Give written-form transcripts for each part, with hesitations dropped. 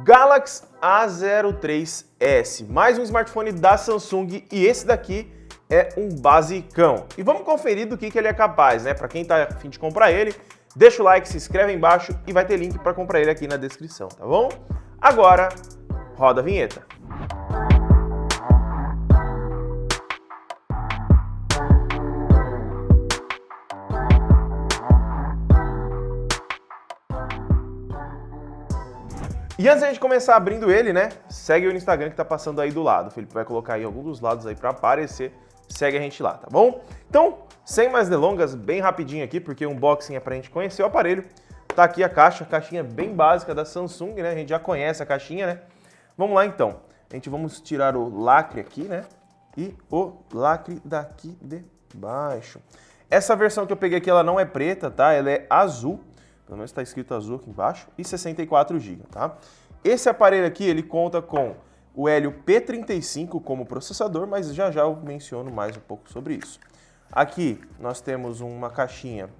Galaxy A03s, mais um smartphone da Samsung e esse daqui é um basicão. E vamos conferir do que ele é capaz, né? Para quem tá a fim de comprar ele, deixa o like, se inscreve aí embaixo e vai ter link para comprar ele aqui na descrição, tá bom? Agora, roda a vinheta. E antes de a gente começar abrindo ele, né, segue o Instagram que tá passando aí do lado. O Felipe vai colocar aí algum dos lados aí para aparecer. Segue a gente lá, tá bom? Então, sem mais delongas, bem rapidinho aqui, porque o unboxing é pra gente conhecer o aparelho. Tá aqui a caixinha bem básica da Samsung, né? A gente já conhece a caixinha, né? Vamos lá então. Vamos tirar o lacre aqui, né? E o lacre daqui de baixo. Essa versão que eu peguei aqui, ela não é preta, tá? Ela é azul. Pelo menos está escrito azul aqui embaixo, e 64 GB, tá? Esse aparelho aqui, ele conta com o Helio P35 como processador, mas já eu menciono mais um pouco sobre isso. Aqui nós temos uma caixinha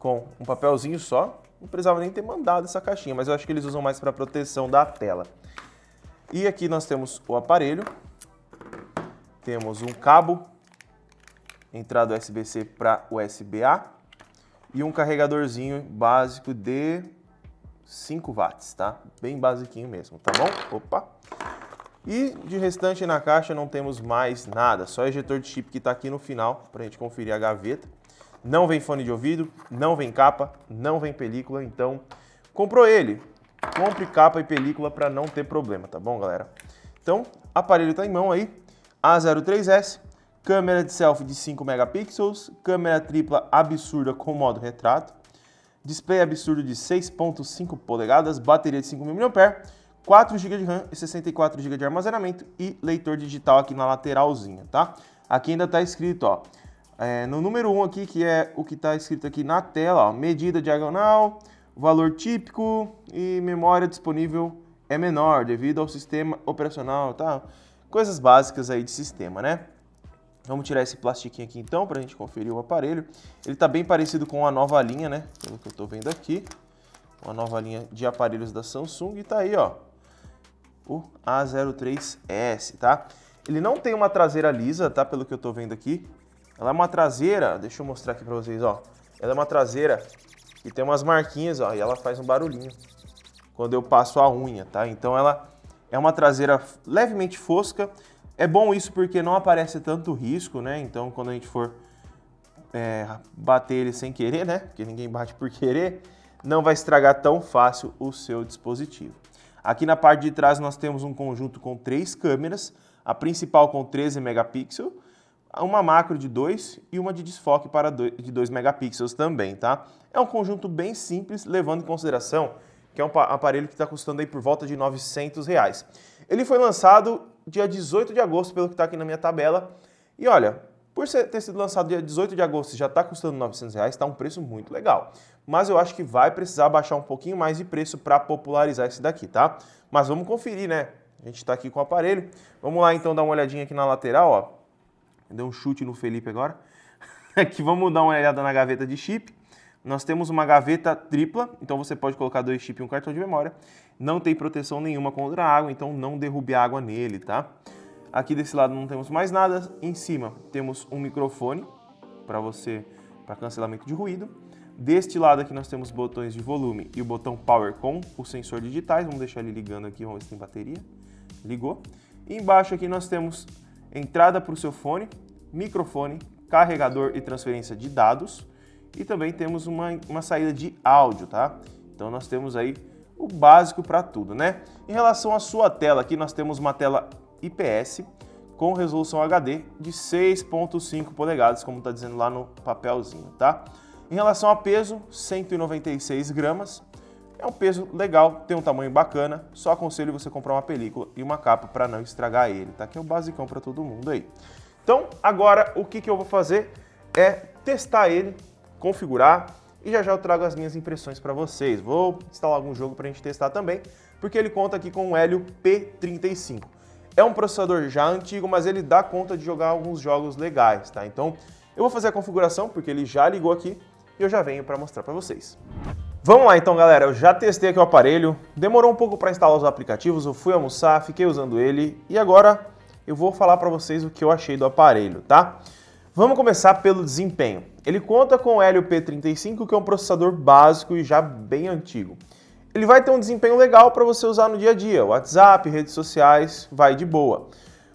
com um papelzinho só, não precisava nem ter mandado essa caixinha, mas eu acho que eles usam mais para proteção da tela. E aqui nós temos o aparelho, temos um cabo, entrada USB-C para USB-A, e um carregadorzinho básico de 5 watts, tá? Bem basiquinho mesmo, tá bom? Opa! E de restante na caixa não temos mais nada, só ejetor de chip que tá aqui no final pra gente conferir a gaveta. Não vem fone de ouvido, não vem capa, não vem película, então comprou ele. Compre capa e película pra não ter problema, tá bom, galera? Então, aparelho tá em mão aí, A03s. Câmera de selfie de 5 megapixels, câmera tripla absurda com modo retrato, display absurdo de 6.5 polegadas, bateria de 5.000 mAh, 4 GB de RAM e 64 GB de armazenamento e leitor digital aqui na lateralzinha, tá? Aqui ainda tá escrito, ó, no número 1 aqui, que é o que tá escrito aqui na tela, ó, medida diagonal, valor típico e memória disponível é menor devido ao sistema operacional, tá? Coisas básicas aí de sistema, né? Vamos tirar esse plastiquinho aqui então, para a gente conferir o aparelho. Ele está bem parecido com a nova linha, né? Pelo que eu estou vendo aqui. Uma nova linha de aparelhos da Samsung. E tá aí, ó, o A03s, tá? Ele não tem uma traseira lisa, tá? Pelo que eu estou vendo aqui. Ela é uma traseira, deixa eu mostrar aqui para vocês, ó. Ela é uma traseira que tem umas marquinhas, ó, e ela faz um barulhinho quando eu passo a unha, tá? Então ela é uma traseira levemente fosca. É bom isso porque não aparece tanto risco, né? Então, quando a gente for bater ele sem querer, né? Porque ninguém bate por querer, não vai estragar tão fácil o seu dispositivo. Aqui na parte de trás nós temos um conjunto com 3 câmeras, a principal com 13 megapixels, uma macro de 2 e uma de desfoque de 2 megapixels também, tá? É um conjunto bem simples, levando em consideração que é um aparelho que está custando aí por volta de R$900. Ele foi lançado dia 18 de agosto, pelo que está aqui na minha tabela. E olha, por ter sido lançado dia 18 de agosto e já está custando R$900, está um preço muito legal. Mas eu acho que vai precisar baixar um pouquinho mais de preço para popularizar esse daqui, tá? Mas vamos conferir, né? A gente está aqui com o aparelho. Vamos lá então dar uma olhadinha aqui na lateral, ó. Deu um chute no Felipe agora. Aqui vamos dar uma olhada na gaveta de chip. Nós temos uma gaveta tripla, então você pode colocar 2 chips e um cartão de memória. Não tem proteção nenhuma contra a água, então não derrube água nele, tá? Aqui desse lado não temos mais nada. Em cima temos um microfone para cancelamento de ruído. Deste lado aqui nós temos botões de volume e o botão Power com o sensor digitais. Vamos deixar ele ligando aqui, vamos ver se tem bateria. Ligou. E embaixo aqui nós temos entrada para o seu fone, microfone, carregador e transferência de dados. E também temos uma saída de áudio, tá? Então nós temos aí o básico para tudo, né? Em relação à sua tela, aqui nós temos uma tela IPS com resolução HD de 6.5 polegadas, como está dizendo lá no papelzinho, tá? Em relação a peso, 196 gramas. É um peso legal, tem um tamanho bacana, só aconselho você comprar uma película e uma capa para não estragar ele, tá? Que é o basicão para todo mundo aí. Então, agora o que eu vou fazer é testar ele, configurar e já eu trago as minhas impressões para vocês. Vou instalar algum jogo para a gente testar também, porque ele conta aqui com o Helio P35. É um processador já antigo, mas ele dá conta de jogar alguns jogos legais, tá? Então eu vou fazer a configuração, porque ele já ligou aqui e eu já venho para mostrar para vocês. Vamos lá então, galera, eu já testei aqui o aparelho, demorou um pouco para instalar os aplicativos, eu fui almoçar, fiquei usando ele e agora eu vou falar para vocês o que eu achei do aparelho, tá? Vamos começar pelo desempenho. Ele conta com o Helio P35, que é um processador básico e já bem antigo. Ele vai ter um desempenho legal para você usar no dia a dia, WhatsApp, redes sociais, vai de boa.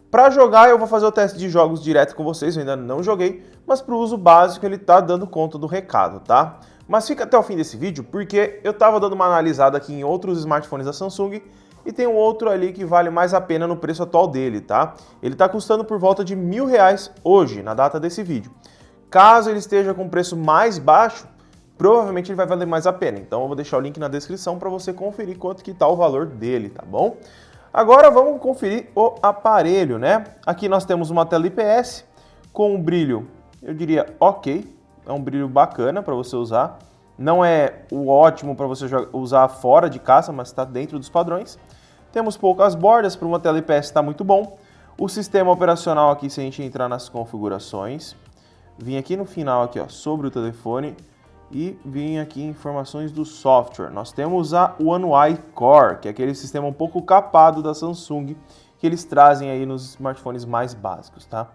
Para jogar eu vou fazer o teste de jogos direto com vocês, eu ainda não joguei, mas para o uso básico ele tá dando conta do recado, tá? Mas fica até o fim desse vídeo porque eu estava dando uma analisada aqui em outros smartphones da Samsung e tem um outro ali que vale mais a pena no preço atual dele, tá? Ele está custando por volta de R$1.000 hoje, na data desse vídeo. Caso ele esteja com preço mais baixo, provavelmente ele vai valer mais a pena. Então eu vou deixar o link na descrição para você conferir quanto que tá o valor dele, tá bom? Agora vamos conferir o aparelho, né? Aqui nós temos uma tela IPS com um brilho, eu diria ok. É um brilho bacana para você usar. Não é o ótimo para você usar fora de casa, mas está dentro dos padrões. Temos poucas bordas, para uma tela IPS está muito bom. O sistema operacional aqui, se a gente entrar nas configurações, vim aqui no final aqui, ó, sobre o telefone e vim aqui em informações do software. Nós temos a One UI Core, que é aquele sistema um pouco capado da Samsung que eles trazem aí nos smartphones mais básicos, tá?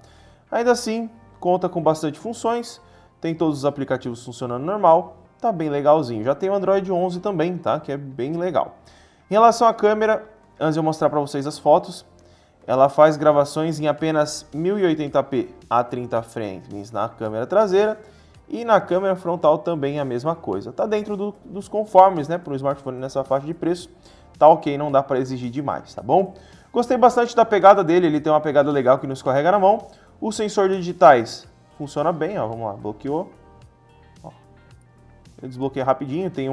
Ainda assim, conta com bastante funções. Tem todos os aplicativos funcionando normal, tá bem legalzinho. Já tem o Android 11 também, tá? Que é bem legal. Em relação à câmera, antes de eu mostrar para vocês as fotos, ela faz gravações em apenas 1080p a 30 frames na câmera traseira e na câmera frontal também a mesma coisa. Tá dentro dos conformes, né? Para um smartphone nessa faixa de preço, tá ok, não dá para exigir demais, tá bom? Gostei bastante da pegada dele, ele tem uma pegada legal que não escorrega na mão. O sensor de digitais funciona bem, ó, vamos lá, bloqueou. Ó, ele desbloqueia rapidinho, tem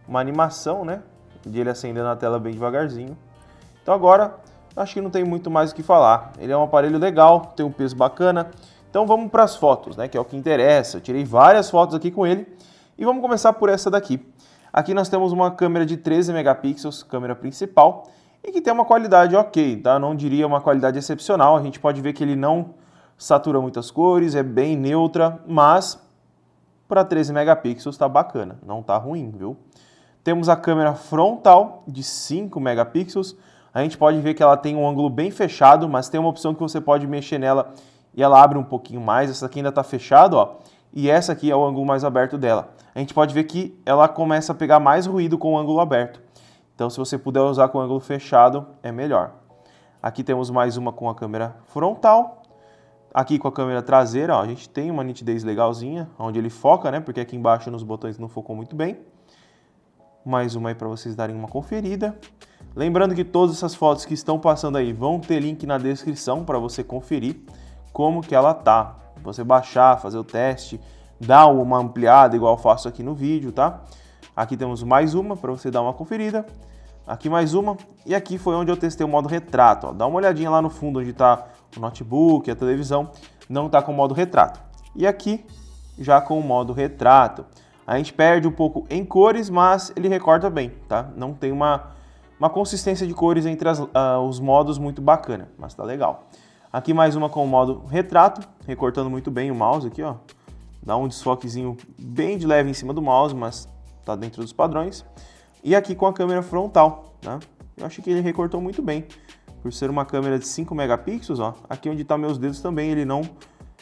uma animação, né, de ele acendendo a tela bem devagarzinho. Então agora, acho que não tem muito mais o que falar. Ele é um aparelho legal, tem um peso bacana. Então vamos para as fotos, né, que é o que interessa. Eu tirei várias fotos aqui com ele e vamos começar por essa daqui. Aqui nós temos uma câmera de 13 megapixels, câmera principal, e que tem uma qualidade ok, tá? Não diria uma qualidade excepcional, a gente pode ver que ele não satura muitas cores, é bem neutra, mas para 13 megapixels tá bacana, não tá ruim, viu? Temos a câmera frontal de 5 megapixels, a gente pode ver que ela tem um ângulo bem fechado, mas tem uma opção que você pode mexer nela e ela abre um pouquinho mais. Essa aqui ainda tá fechada, ó, e essa aqui é o ângulo mais aberto dela. A gente pode ver que ela começa a pegar mais ruído com o ângulo aberto. Então se você puder usar com o ângulo fechado, é melhor. Aqui temos mais uma com a câmera frontal. Aqui com a câmera traseira, ó, a gente tem uma nitidez legalzinha, onde ele foca, né? Porque aqui embaixo nos botões não focou muito bem. Mais uma aí para vocês darem uma conferida. Lembrando que todas essas fotos que estão passando aí vão ter link na descrição para você conferir como que ela tá. Você baixar, fazer o teste, dar uma ampliada igual eu faço aqui no vídeo, tá? Aqui temos mais uma para você dar uma conferida. Aqui mais uma. E aqui foi onde eu testei o modo retrato, ó. Dá uma olhadinha lá no fundo onde está o notebook, a televisão, não está com o modo retrato. E aqui, já com o modo retrato. A gente perde um pouco em cores, mas ele recorta bem, tá? Não tem uma consistência de cores entre os modos muito bacana, mas tá legal. Aqui mais uma com o modo retrato, recortando muito bem o mouse aqui, ó. Dá um desfoquezinho bem de leve em cima do mouse, mas tá dentro dos padrões. E aqui com a câmera frontal, né? Eu acho que ele recortou muito bem. Por ser uma câmera de 5 megapixels, ó, aqui onde tá meus dedos também ele não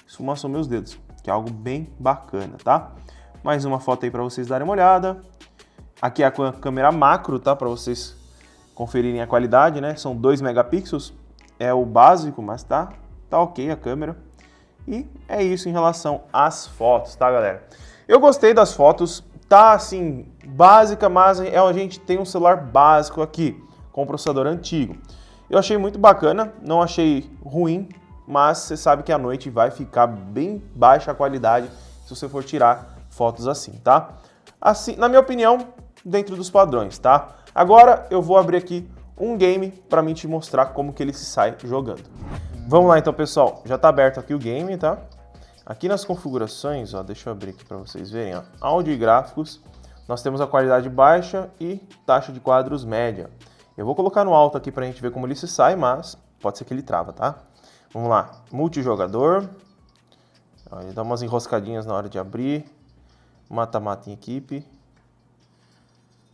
esfumaçou meus dedos, que é algo bem bacana, tá? Mais uma foto aí para vocês darem uma olhada. Aqui é a câmera macro, tá? Para vocês conferirem a qualidade, né? São 2 megapixels, é o básico, mas tá ok a câmera. E é isso em relação às fotos, tá, galera? Eu gostei das fotos, tá assim, básica, mas a gente tem um celular básico aqui, com processador antigo. Eu achei muito bacana, não achei ruim, mas você sabe que à noite vai ficar bem baixa a qualidade se você for tirar fotos assim, tá? Assim, na minha opinião, dentro dos padrões, tá? Agora eu vou abrir aqui um game para mim te mostrar como que ele se sai jogando. Vamos lá então, pessoal. Já tá aberto aqui o game, tá? Aqui nas configurações, ó, deixa eu abrir aqui para vocês verem, ó, áudio e gráficos. Nós temos a qualidade baixa e taxa de quadros média. Eu vou colocar no alto aqui para a gente ver como ele se sai, mas pode ser que ele trava, tá? Vamos lá, multijogador. Ele dá umas enroscadinhas na hora de abrir. Mata-mata em equipe.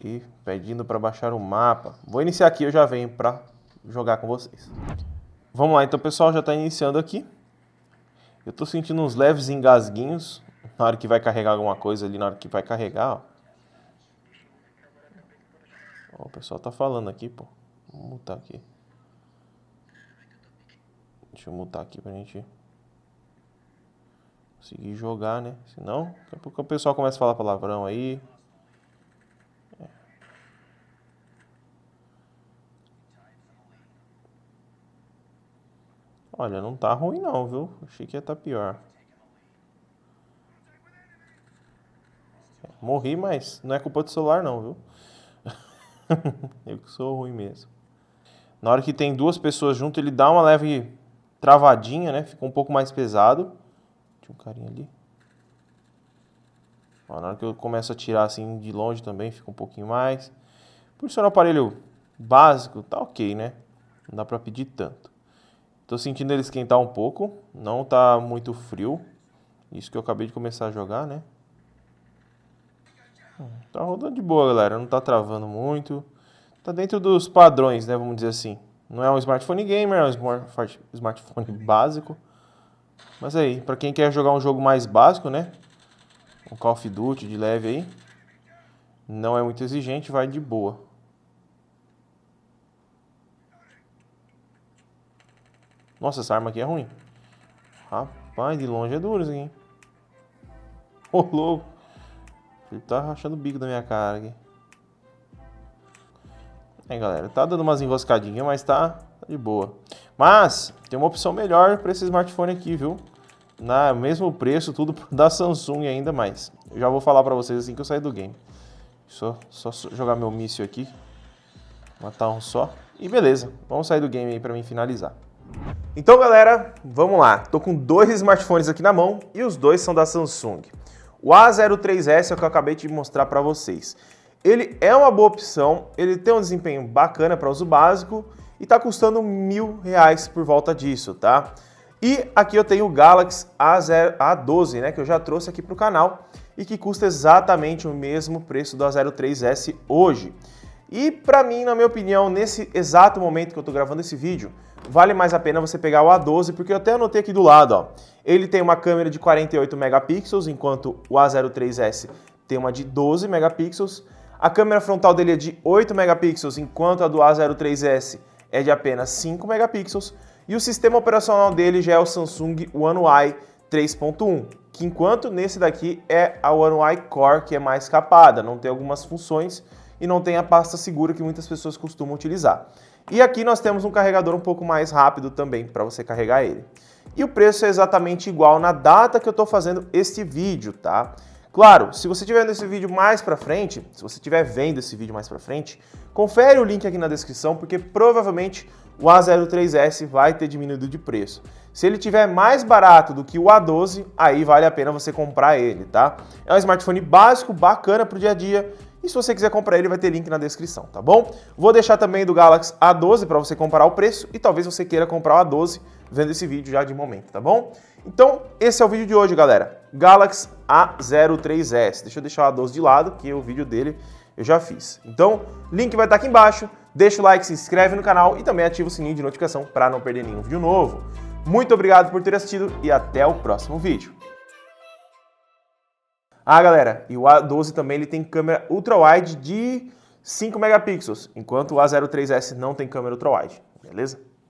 E pedindo para baixar o mapa. Vou iniciar aqui, eu já venho para jogar com vocês. Vamos lá, então pessoal, já está iniciando aqui. Eu estou sentindo uns leves engasguinhos na hora que vai carregar alguma coisa ali, na hora que vai carregar, ó. Ó, o pessoal tá falando aqui, pô. Vou mutar aqui. Deixa eu mutar aqui pra gente conseguir jogar, né? Senão, daqui a pouco o pessoal começa a falar palavrão aí. Olha, não tá ruim não, viu? Achei que ia estar pior. Morri, mas não é culpa do celular não, viu? Eu que sou ruim mesmo. Na hora que tem duas pessoas junto, ele dá uma leve travadinha, né? Fica um pouco mais pesado. Tinha um carinha ali. Ó, na hora que eu começo a tirar assim de longe também, fica um pouquinho mais. Por ser um aparelho básico, tá ok, né? Não dá pra pedir tanto. Tô sentindo ele esquentar um pouco. Não tá muito frio. Isso que eu acabei de começar a jogar, né? Tá rodando de boa, galera. Não tá travando muito. Tá dentro dos padrões, né? Vamos dizer assim. Não é um smartphone gamer, é um smartphone básico. Mas aí, pra quem quer jogar um jogo mais básico, né? Um Call of Duty de leve aí. Não é muito exigente, vai de boa. Nossa, essa arma aqui é ruim. Rapaz, de longe é duro isso aqui, hein? Ô, louco. Ele tá rachando o bico da minha cara aqui. É, galera, tá dando umas enroscadinhas, mas tá de boa. Mas tem uma opção melhor para esse smartphone aqui, viu? Na mesmo preço, tudo da Samsung ainda mais. Eu já vou falar pra vocês assim que eu sair do game. Só jogar meu míssil aqui. Matar um só. E beleza, vamos sair do game aí pra mim finalizar. Então, galera, vamos lá. Tô com dois smartphones aqui na mão e os dois são da Samsung. O A03S é o que eu acabei de mostrar pra vocês. Ele é uma boa opção, ele tem um desempenho bacana para uso básico e tá custando R$1.000 por volta disso, tá? E aqui eu tenho o Galaxy A12, né, que eu já trouxe aqui pro canal e que custa exatamente o mesmo preço do A03S hoje. E para mim, na minha opinião, nesse exato momento que eu tô gravando esse vídeo, vale mais a pena você pegar o A12, porque eu até anotei aqui do lado, ó. Ele tem uma câmera de 48 megapixels, enquanto o A03S tem uma de 12 megapixels. A câmera frontal dele é de 8 megapixels, enquanto a do A03S é de apenas 5 megapixels. E o sistema operacional dele já é o Samsung One UI 3.1, que enquanto nesse daqui é a One UI Core, que é mais capada, não tem algumas funções e não tem a pasta segura que muitas pessoas costumam utilizar. E aqui nós temos um carregador um pouco mais rápido também para você carregar ele. E o preço é exatamente igual na data que eu estou fazendo este vídeo, tá? Claro, se você estiver vendo esse vídeo mais pra frente, se você estiver vendo esse vídeo mais pra frente, confere o link aqui na descrição, porque provavelmente o A03S vai ter diminuído de preço. Se ele tiver mais barato do que o A12, aí vale a pena você comprar ele, tá? É um smartphone básico, bacana pro dia a dia, e se você quiser comprar ele, vai ter link na descrição, tá bom? Vou deixar também do Galaxy A12 para você comparar o preço, e talvez você queira comprar o A12 vendo esse vídeo já de momento, tá bom? Então, esse é o vídeo de hoje, galera. Galaxy A03S. Deixa eu deixar o A12 de lado, que o vídeo dele eu já fiz. Então, link vai estar aqui embaixo. Deixa o like, se inscreve no canal e também ativa o sininho de notificação para não perder nenhum vídeo novo. Muito obrigado por ter assistido e até o próximo vídeo. Ah, galera, e o A12 também ele tem câmera ultra-wide de 5 megapixels, enquanto o A03S não tem câmera ultra-wide, beleza?